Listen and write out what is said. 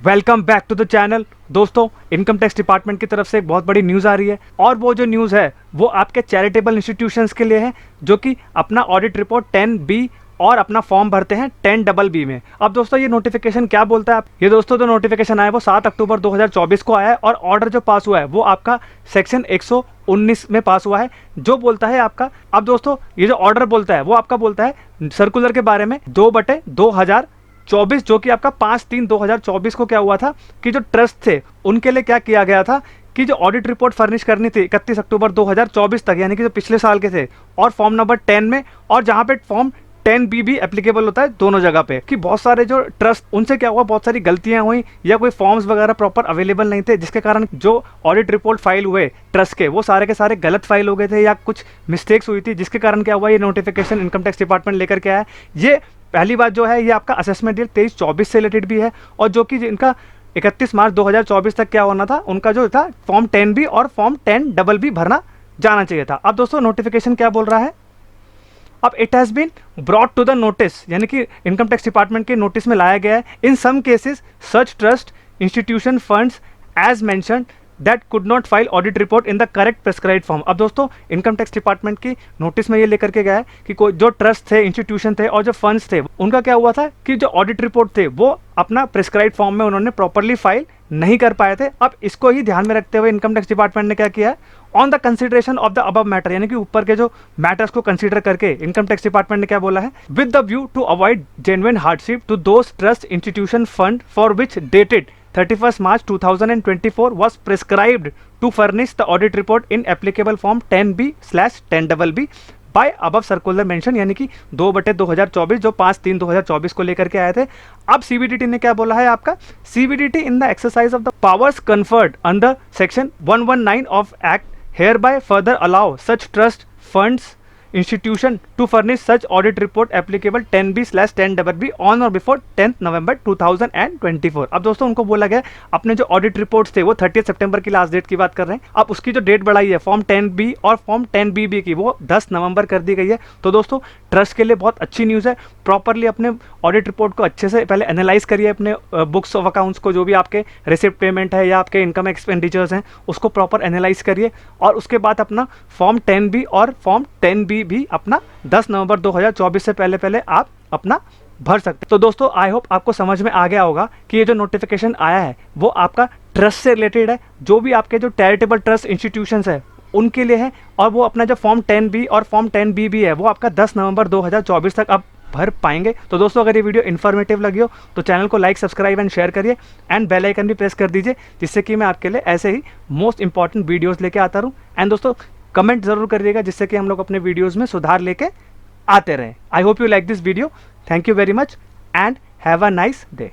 Welcome back to the channel. दोस्तों, income tax department की तरफ से एक बहुत बड़ी न्यूज़ आ रही है और वो जो न्यूज़ है वो आपके चैरिटेबल इंस्टीट्यूशंस के लिए है जो कि अपना ऑडिट रिपोर्ट 10B और अपना फॉर्म भरते हैं 10BB में। अब दोस्तों ये नोटिफिकेशन क्या बोलता है, ये दोस्तों जो नोटिफिकेशन आया है वो 7 अक्टूबर 2024 को आया है और ऑर्डर जो पास हुआ है वो आपका सेक्शन 119 में पास हुआ है, जो बोलता है आपका। अब दोस्तों ये जो ऑर्डर बोलता है वो आपका बोलता है सर्कुलर के बारे में 2/2024, जो कि आपका 5/3/2024 को क्या हुआ था कि जो ट्रस्ट थे उनके लिए क्या किया गया था कि जो ऑडिट रिपोर्ट फर्निश करनी थी 31 अक्टूबर 2024 तक, यानी कि जो पिछले साल के थे, और फॉर्म नंबर 10 में, और जहां पे फॉर्म 10B भी एप्लीकेबल होता है दोनों जगह पे, कि बहुत सारे जो ट्रस्ट उनसे क्या हुआ, बहुत सारी गलतियां हुई या कोई फॉर्म्स वगैरह प्रॉपर अवेलेबल नहीं थे, जिसके कारण जो ऑडिट रिपोर्ट फाइल हुए ट्रस्ट के वो सारे के सारे गलत फाइल हो गए थे या कुछ मिस्टेक्स हुई थी, जिसके कारण क्या हुआ, ये नोटिफिकेशन इनकम टैक्स डिपार्टमेंट लेकर के आया। ये पहली बात जो है ये आपका असेसमेंट ईयर 23-24 से रिलेटेड भी है, और जो कि इनका 31 मार्च 2024 तक क्या होना था, उनका जो था फॉर्म 10B और फॉर्म 10BB भरना जाना चाहिए था। अब दोस्तों नोटिफिकेशन क्या बोल रहा है, अब it has been brought to the notice, यानी कि इनकम टैक्स डिपार्टमेंट के नोटिस में लाया गया है, in some cases such trust institution funds as mentioned that could not file audit report in the correct prescribed form. अब दोस्तों income tax department की नोटिस में ये लेकर के गया है कि कोई जो ट्रस्ट थे, इंस्टीट्यूशन थे और जो फंड्स थे, उनका क्या हुआ था कि जो ऑडिट रिपोर्ट थे वो अपना प्रेस्क्राइब्ड फॉर्म में उन्होंने प्रॉपरली फाइल नहीं कर पाए थे। अब इसको ही ध्यान में रखते हुए इनकम टैक्स डिपार्टमेंट ने क्या किया है, on the consideration of the above matter, यानी कि ऊपर के जो मैटर्स को कंसीडर करके इनकम टैक्स डिपार्टमेंट ने क्या बोला है, with the view to avoid genuine hardship to those trust institution fund for which dated 31 March 2024 was prescribed to furnish the audit report in applicable form 10B/10BB by above circular mention, यानी कि 2/2024 जो 5/3/2024 को लेकर के आए थे। अब CBDT ने क्या बोला है आपका, CBDT in the exercise of the powers conferred under section 119 of Act hereby further allow such trust funds institution to furnish such audit report applicable 10B/10BB on or before 10th November 2024। अब दोस्तों उनको बोला गया अपने जो audit reports थे वो 30 सितंबर की लास्ट डेट की बात कर रहे हैं, अब उसकी जो डेट बढ़ाई है फॉर्म 10B और फॉर्म 10BB की वो 10 नवंबर कर दी गई है। तो दोस्तों ट्रस्ट के लिए बहुत अच्छी न्यूज़ है, प्रॉपरली अपने ऑडिट रिपोर्ट को अच्छे से पहले एनालाइज करिए, अपने बुक्स ऑफ अकाउंट्स को, जो भी आपके रिसिप्ट पेमेंट है या आपके इनकम एक्सपेंडिचर्स हैं उसको प्रॉपर एनालाइज करिए, और उसके बाद अपना फॉर्म 10B और फॉर्म 10B भी अपना 10 नवंबर 2024 से पहले आप अपना भर सकते हैं। तो दोस्तों आई होप आपको समझ में आ गया होगा कि ये जो नोटिफिकेशन आया है वो आपका ट्रस्ट से रिलेटेड है, जो भी आपके जो चैरिटेबल ट्रस्ट इंस्टीट्यूशंस है उनके लिए है, और वो अपना जो फॉर्म 10B और फॉर्म 10BB है वो आपका 10 नवंबर 2024 तक आप भर पाएंगे। तो दोस्तों अगर ये वीडियो इन्फॉर्मेटिव लगी हो तो चैनल को लाइक, सब्सक्राइब एंड शेयर करिए, एंड बेल आइकन भी प्रेस कर दीजिए, जिससे कि मैं आपके लिए ऐसे ही मोस्ट इंपॉर्टेंट वीडियोस लेके आता रहूँ। एंड दोस्तों कमेंट जरूर करिएगा, जिससे कि हम लोग अपने वीडियोस में सुधार लेके आते रहें। I hope you like this video. Thank you very much and have a nice day.